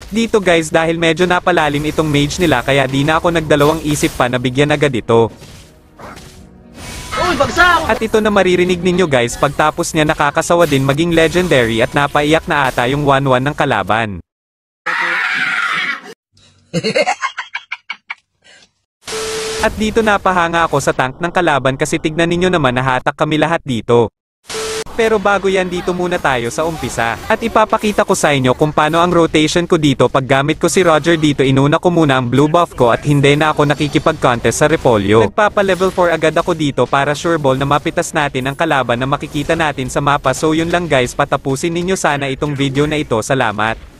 Dito guys dahil medyo napalalim itong mage nila kaya di na ako nagdalawang isip pa na bigyan agad ito. Uy, bagsak! At ito na maririnig ninyo guys pagtapos niya nakakasawa din maging legendary at napaiyak na ata yung 1-1 ng kalaban. At dito napahanga ako sa tank ng kalaban kasi tignan ninyo naman nahatak kami lahat dito. Pero bago yan dito muna tayo sa umpisa. At ipapakita ko sa inyo kung paano ang rotation ko dito pag gamit ko si Roger dito inuna ko muna ang blue buff ko at hindi na ako nakikipag-contest sa Repolyo. Nagpapa level 4 agad ako dito para sure ball na mapitas natin ang kalaban na makikita natin sa mapa. So yun lang guys, patapusin ninyo sana itong video na ito. Salamat.